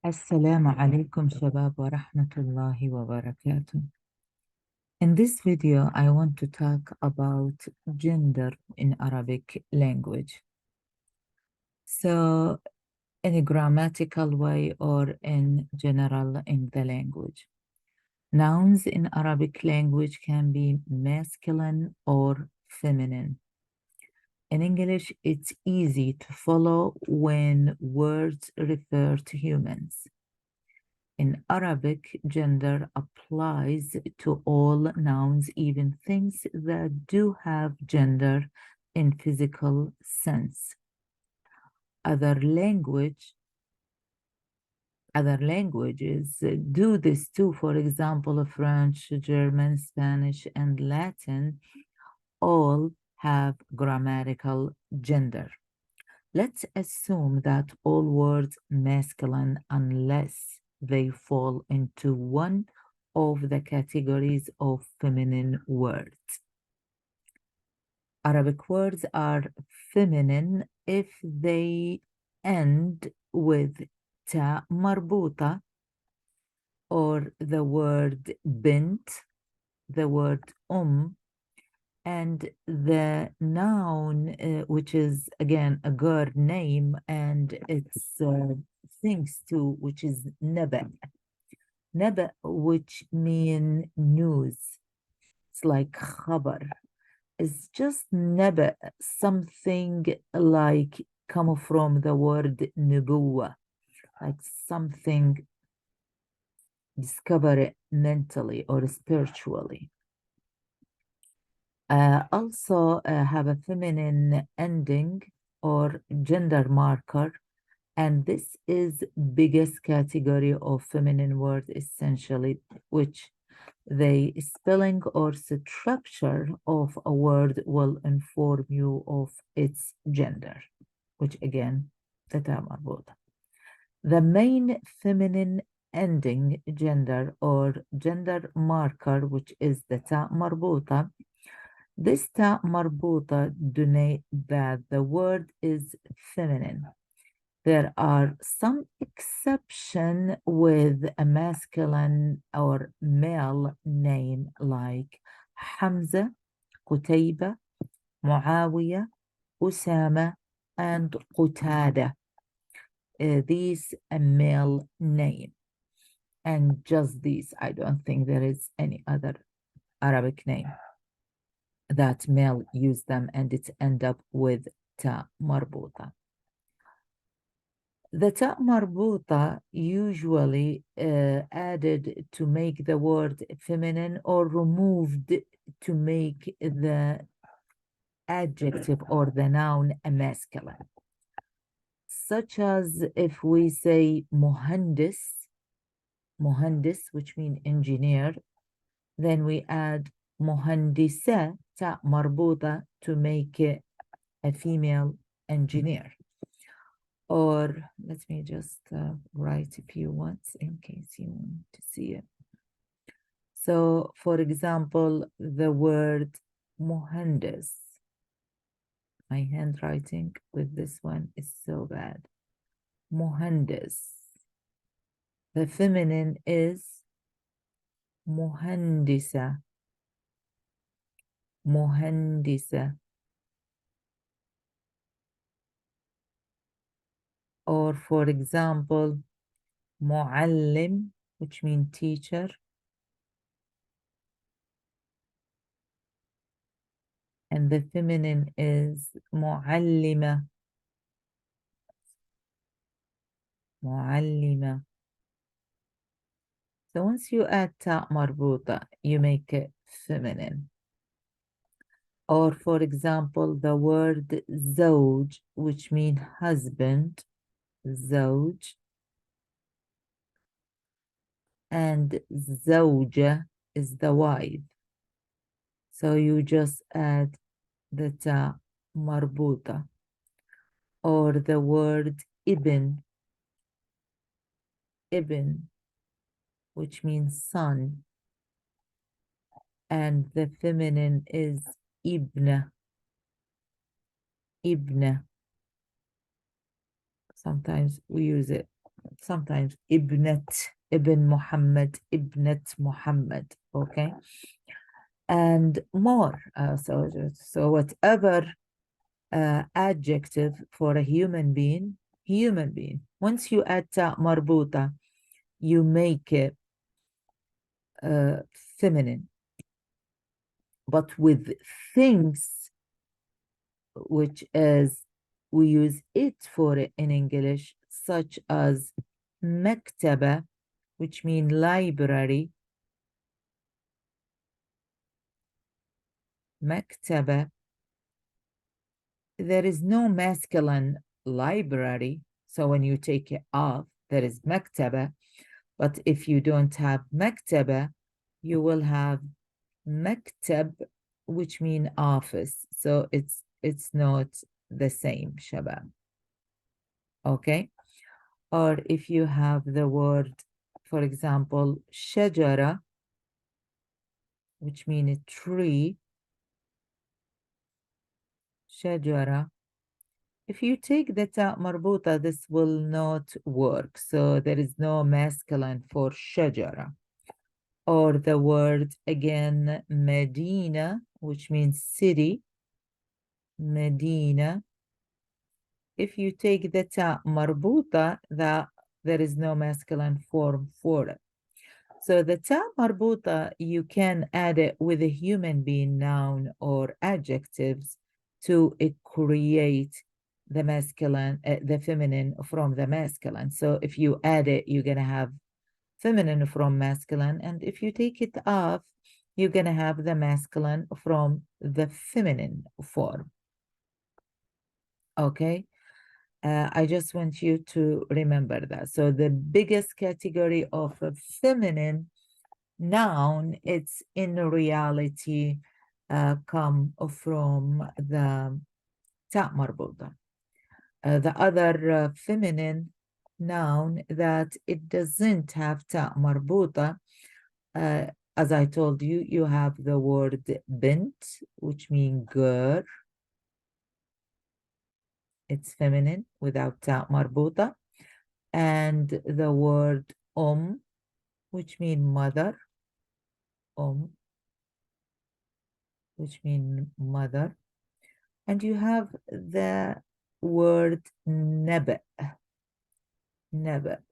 Assalamu alaikum shabab wa rahmatullahi wa barakatuh. In this video, I want to talk about gender in Arabic language. So, in a grammatical way or in general in the language. Nouns in Arabic language can be masculine or feminine. In English, it's easy to follow when words refer to humans. In Arabic, gender applies to all nouns, even things that do have gender in physical sense. Other languages do this too. For example, French, German, Spanish, and Latin all have grammatical gender. Let's assume that all words masculine unless they fall into one of the categories of feminine words. Arabic words are feminine if they end with ta marbuta, or the word bint, the word and the noun, which is again a girl name, and it's things too, which is naba. Naba, which mean news. It's like khabar. It's just naba, something like come from the word nubuwa, like something discovered mentally or spiritually. Also have a feminine ending or gender marker, and this is biggest category of feminine word essentially, which the spelling or structure of a word will inform you of its gender, which again, the term مربوطة. The main feminine ending gender or gender marker, which is the ta مربوطة. This ta marbuta denote that the word is feminine. There are some exception with a masculine or male name like Hamza, Qutayba, Muawiyah, Usama, and Qutada. These a male name. And just these, I don't think there is any other Arabic name that male use them, and it end up with ta marbuta. The ta marbuta usually added to make the word feminine or removed to make the adjective or the noun a masculine. Such as if we say muhandis, which means engineer, then we add muhandisa, ta marbuta, to make it a female engineer. Or let me just write a few words in case you want to see it. So, for example, the word muhandis. My handwriting with this one is so bad. Muhandis. The feminine is muhandisa. Muhandisa. Or for example, muallim, which means teacher. And the feminine is muallima. Muallima. So once you add ta marbuta, you make it feminine. Or for example, the word zawj, which means husband, zawj, and zawja is the wife. So you just add the ta marbuta. Or the word ibn, which means son, and the feminine is ibna. Ibna. Sometimes we use it sometimes ibn Muhammad, ibnat Muhammad, okay? And more. So whatever adjective for a human being, once you add ta marbuta, you make it feminine. But with things, which is we use it for in English, such as maktaba, which means library, maktaba. There is no masculine library, so when you take it off, there is maktaba. But if you don't have maktaba, you will have maktab, which mean office. So it's not the same, shabab. Okay? Or if you have the word, for example, shajara, which mean a tree, shajara. If you take the ta marbuta, this will not work. So there is no masculine for shajara. Or the word again, Medina, which means city, Medina. If you take the ta marbuta, there is no masculine form for it. So the ta marbuta, you can add it with a human being noun or adjectives to create the masculine, the feminine from the masculine. So if you add it, you're going to have feminine from masculine. And if you take it off, you're going to have the masculine from the feminine form. Okay? I just want you to remember that. So the biggest category of a feminine noun, it's in reality come from the ta marbuta. The other feminine noun that it doesn't have ta marbuta, as I told you, you have the word bint, which means girl. It's feminine without ta marbuta. And the word which means mother, which means mother. And you have the word naba,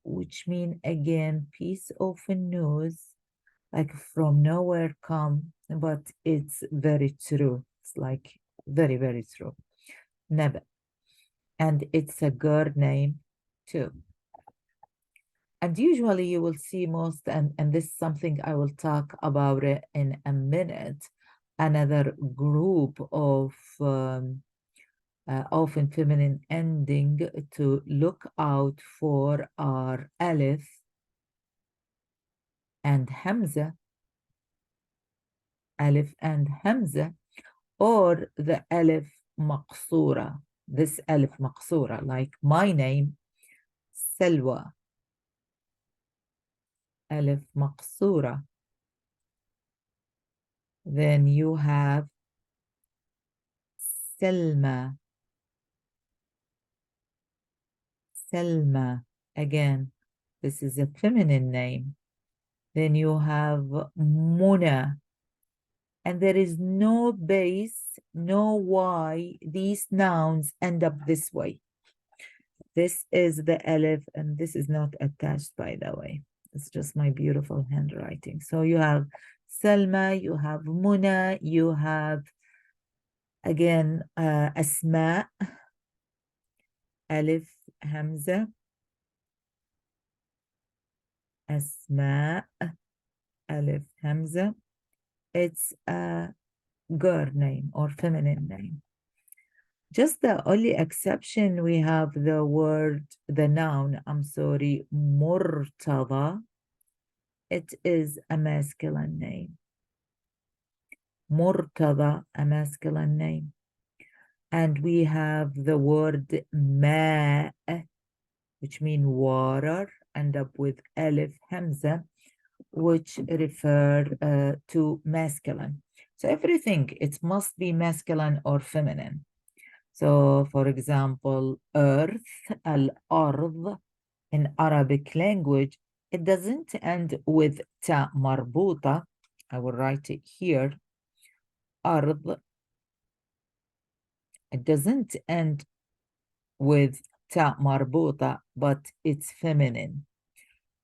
which means again piece of news, like from nowhere come, but it's very true. It's like very, very true. Naba. And it's a girl name too. And usually you will see most, and this is something I will talk about it in a minute, another group of often feminine ending to look out for are alif and hamza, alif and hamza, or the alif maqsura. This alif maqsura, like my name, Salwa, alif maqsura. Then you have Selma, Selma. Again, this is a feminine name. Then you have Muna. And there is no base, no Y. These nouns end up this way. This is the alif, and this is not attached, by the way. It's just my beautiful handwriting. So you have Selma, you have Muna, you have, again, Asma, alif, Hamza, Asma, alif, Hamza. It's a girl name or feminine name. Just the only exception, we have the word, the noun, I'm sorry, Murtada. It is a masculine name. Murtada, a masculine name. And we have the word Ma, which means water, end up with Alif Hamza, which refer to masculine. So everything, it must be masculine or feminine. So, for example, earth, al-ard, in Arabic language, it doesn't end with ta marbuta. I will write it here. Ard. It doesn't end with ta marbuta, but it's feminine.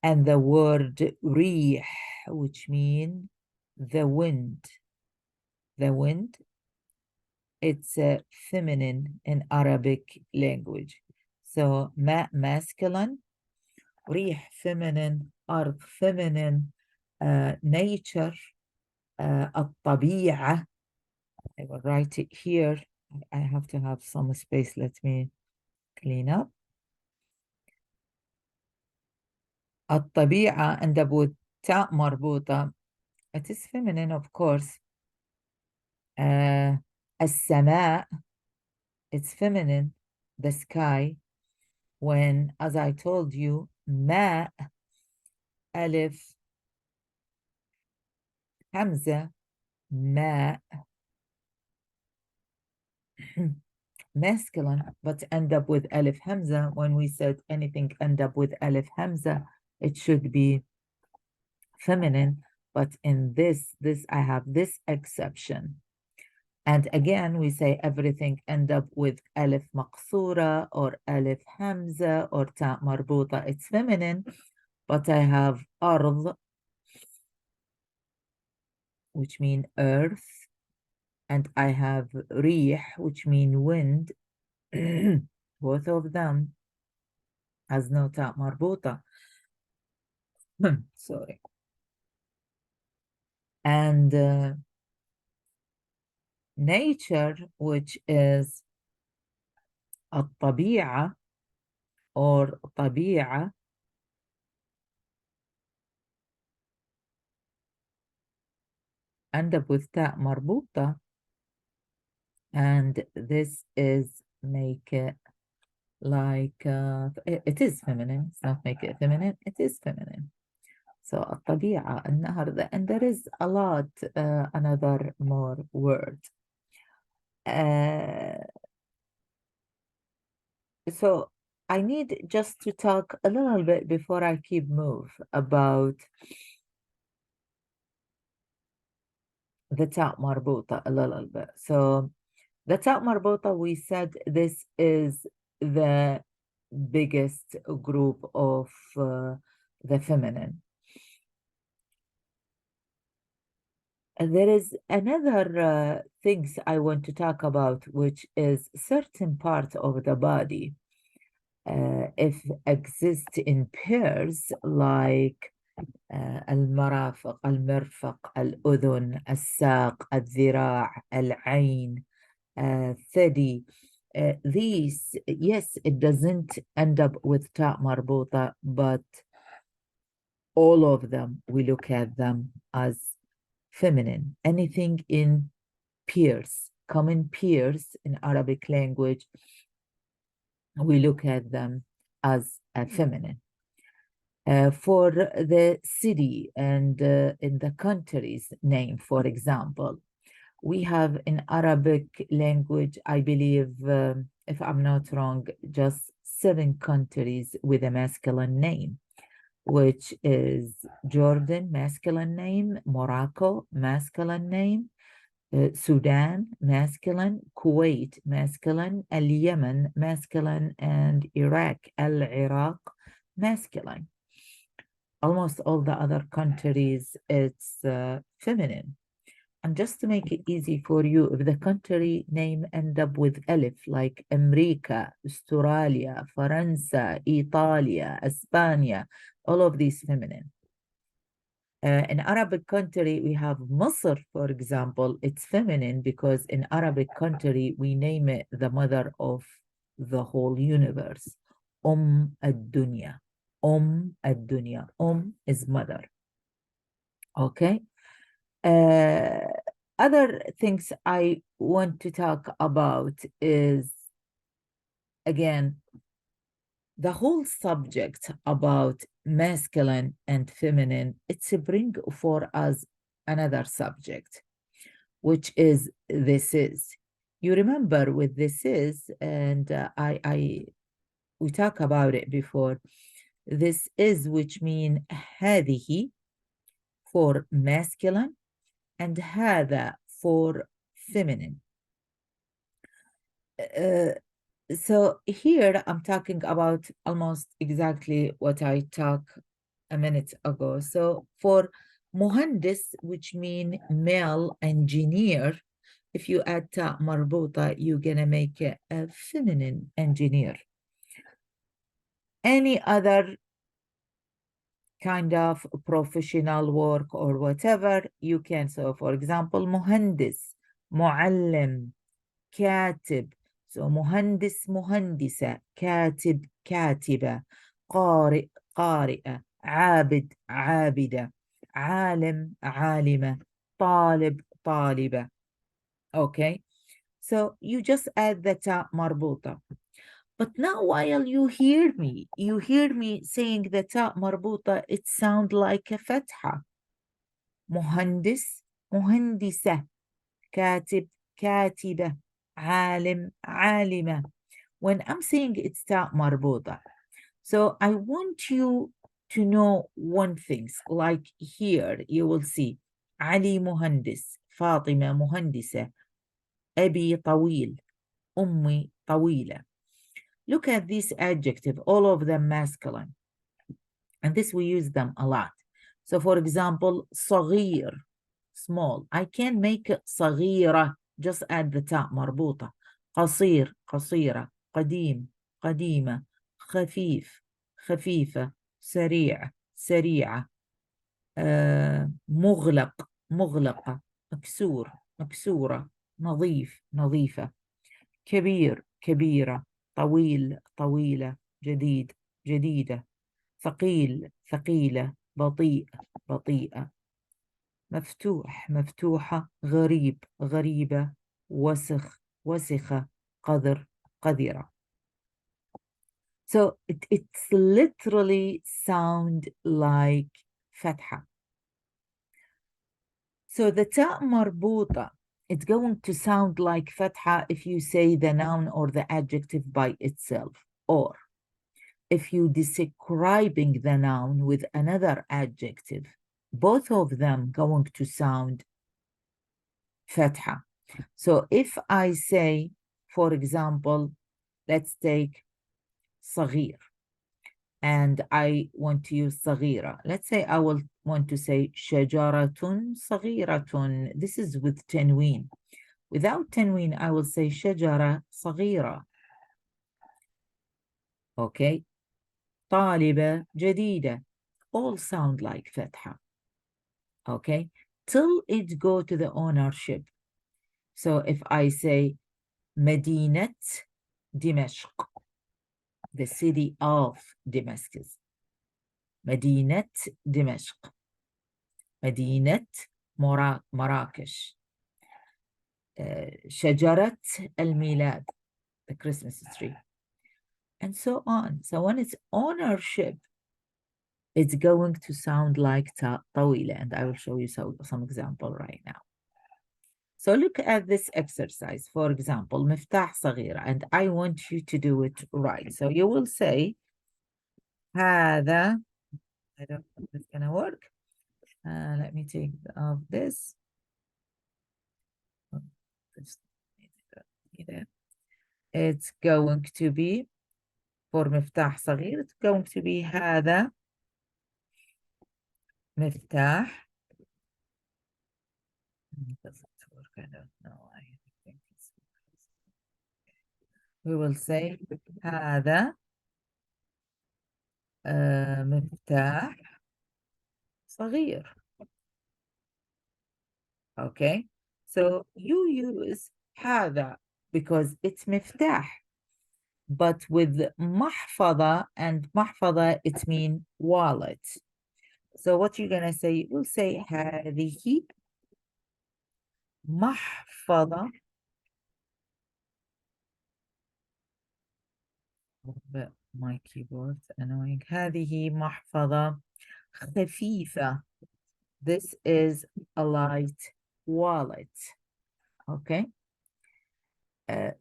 And the word rih, which means the wind. The wind, it's feminine in Arabic language. So ma masculine, rih feminine, ard feminine, nature, الطبيعة. I will write it here. I have to have some space. Let me clean up. الطبيعة end up with تاء مربوطة. It is feminine, of course. السماء, it's feminine. The sky. When, as I told you, ماء ألف همزة ماء masculine, but end up with alif hamza. When we said anything end up with alif hamza, it should be feminine. But in this I have this exception. And again, we say everything end up with alif maqsura or alif hamza or ta marbuta. It's feminine, but I have ard, which mean earth, and I have rih, which mean wind. Both of them has no ta marbuta. Sorry. And nature, which is الطبيعة or طبيعة, end up with ta marbuta, and this is make it like it is feminine. It's not make it feminine, it is feminine. So الطبيعة, النهر, and there is a lot another more word. So I need just to talk a little bit before I keep move about the ta marbuta a little bit. So the ta marbuta, we said this is the biggest group of the feminine. And there is another things I want to talk about, which is certain part of the body if exist in pairs, like المرافق, المرفق, الأذن, الساق, الذراع, العين, الثدي. These, yes, it doesn't end up with ta marbuta, but all of them, we look at them as feminine. Anything in pairs, common pairs in Arabic language, we look at them as feminine. For the city and in the country's name, for example, we have in Arabic language, I believe, if I'm not wrong, just 7 countries with a masculine name, which is Jordan, masculine name, Morocco, masculine name, Sudan, masculine, Kuwait, masculine, Yemen, masculine, and Iraq, Iraq, masculine. Almost all the other countries, it's feminine. And just to make it easy for you, if the country name end up with alif, like America, Australia, Faransa, Italia, España, all of these feminine. In Arabic country, we have Masr, for example. It's feminine because in Arabic country, we name it the mother of the whole universe. ad-dunya. ad-dunya. Is mother. Okay. Other things I want to talk about is, again, the whole subject about masculine and feminine. It's a bring for us another subject, which is this is. You remember with this is, and we talked about it before. This is, which mean هذه for masculine and هذا for feminine. So here I'm talking about almost exactly what I talked a minute ago. So for muhandis, which mean male engineer, if you add ta marbuta, you're gonna make a feminine engineer. Any other kind of professional work or whatever, you can. So for example, muhandis, muallim, كاتب. So مهندس مهندسة، كاتب كاتبة، قارئ قارئة، عابد عابدة، عالم عالمة، طالب طالبة. Okay, so you just add the ta marbuta. But now while you hear me saying the ta marbuta, it sounds like a fatha. مهندس مهندسة، كاتب كاتبة، عالم عالمة. When I'm saying it's ta marbuta, so I want you to know one thing. Like here, you will see علي مهندس، فاطمة مهندسة، أبي طويل، أمي طويلة. Look at this adjective, all of them masculine. And this we use them a lot. So for example, صغير, small. I can make صغيرة, just add the ta مربوطة. قصير قصيرة، قديم قديمة، خفيف خفيفة، سريع سريعة، مغلق مغلقة، مكسور مكسورة، نظيف نظيفة، كبير كبيرة، طويل طويلة، جديد جديدة، ثقيل ثقيلة، بطيء بطيئة، مفتوح مفتوحة، غريب غريبة، وسخ وسخة، قذر قذرة. So it's literally sound like fatha. So the ta marbuta, it's going to sound like fatha if you say the noun or the adjective by itself, or if you describing the noun with another adjective, both of them going to sound fatha. So if I say, for example, let's take صغير, and I want to use صغيرة. Let's say I will want to say شجرة صغيرة. This is with tanween. Without tanween, I will say شجرة صغيرة. Okay. طالبة جديدة. All sound like fatha. Okay. Till it go to the ownership. So if I say مدينة دمشق, the city of Damascus. مدينة دمشق. مدينة مراكش. شجرة الميلاد, the Christmas tree. And so on. So when it's ownership, it's going to sound like طويلة, and I will show you some example right now. So look at this exercise. For example, مفتاح صغيرة, and I want you to do it right. So you will say هذا, I don't know if it's gonna work. Let me take off this. It's going to be for مفتاح صغير, it's going to be هذا مفتاح. Does it work? I don't know. I think it's, we will say هذا مفتاح صغير. Okay, so you use هذا because it's مفتاح, but with محفظة, and محفظة it means wallet. So what you're gonna say, we'll say هذه محفظة. But my keyboard annoying. هذه محفظة خفيفة. This is a light wallet. Okay.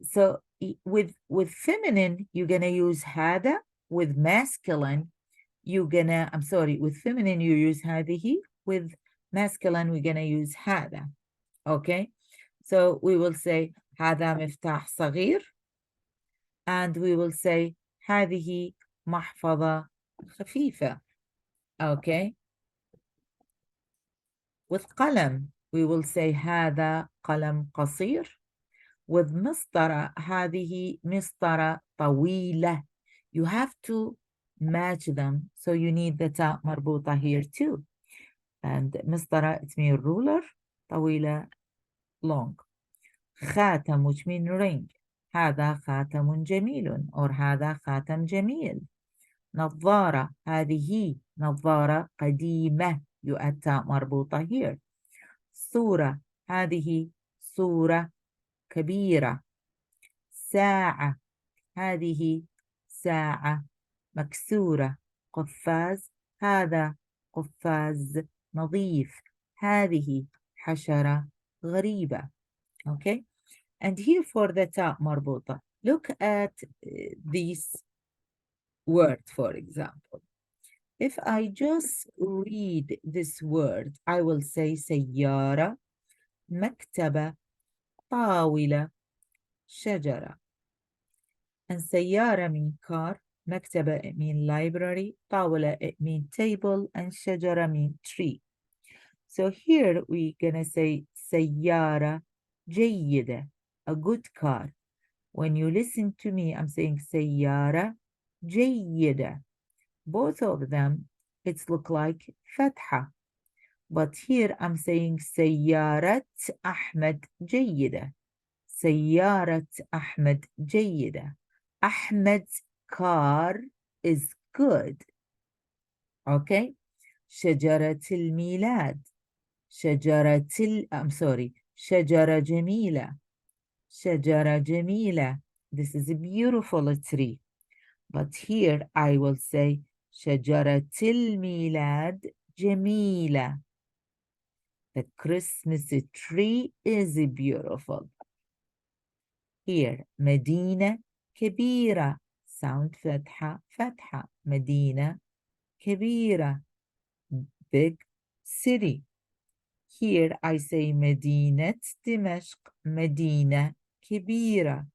So with feminine, you're gonna use هذا. With masculine, I'm sorry, with feminine you use هذه, with masculine we're gonna use هذا. Okay, so we will say هذا مفتاح صغير, and we will say هذه محفظة خفيفة. Okay, with قلم we will say هذا قلم قصير. with مسطرة هذه مسطرة طويلة. You have to match them, so you need the تاء مربوطة here too. And مسطرة it means ruler, طويلة long. خاتم which means ring. هذا خاتم جميل, or هذا خاتم جميل. نظارة هذه نظارة قديمة. You add تاء مربوطة here. صورة هذه صورة كبيرة. ساعة هذه ساعة مكسورة. قفاز هذا قفاز نظيف. هذه حشرة غريبة. Okay, and here for the تاء مربوطة, look at this word for example. If I just read this word, I will say سيارة, مكتبة, طاولة, شجرة. And سيارة mean car, مكتبة it mean library, طاولة it mean table, and شجرة mean tree. So here we're gonna say سيارة جيدة, a good car. When you listen to me, I'm saying سيارة جيدة. Both of them, it's look like فتحة. But here I'm saying سيارة أحمد جيدة. سيارة أحمد جيدة. Ahmed's car is good. Okay. شجرة الميلاد. I'm sorry. شجرة جميلة. شجرة جميلة. This is a beautiful tree. But here I will say شجرة الميلاد جميلة. The Christmas tree is beautiful. Here مدينة كبيرة. Sound فتحة فتحة. مدينة كبيرة. Big city. Here I say مدينة دمشق. مدينة كبيرة.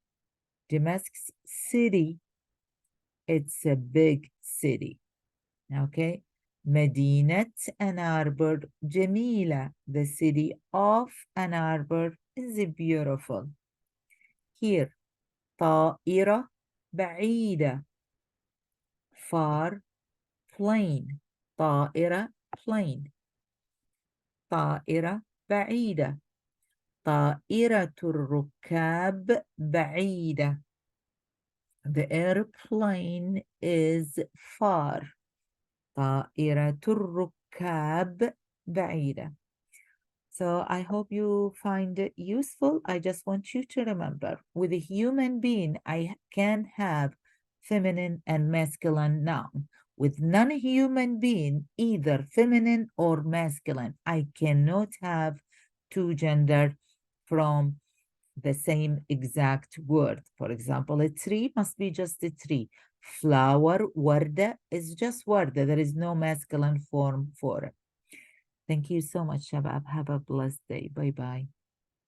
Damascus city. It's a big city. Okay. مدينة Ann Arbor جميلة. The city of Ann Arbor is beautiful. Here طائرة بعيدة. far plane. طائرة plane. طائرة بعيدة. طائرة الركاب بعيدة. The airplane is far. طائرة الركاب بعيدة. So I hope you find it useful. I just want you to remember, with a human being, I can have feminine and masculine noun. With non-human being, either feminine or masculine, I cannot have two gender from the same exact word. For example, a tree must be just a tree. Flower, وردة, is just وردة. There is no masculine form for it. Thank you so much, Shabab. Have a blessed day. Bye-bye.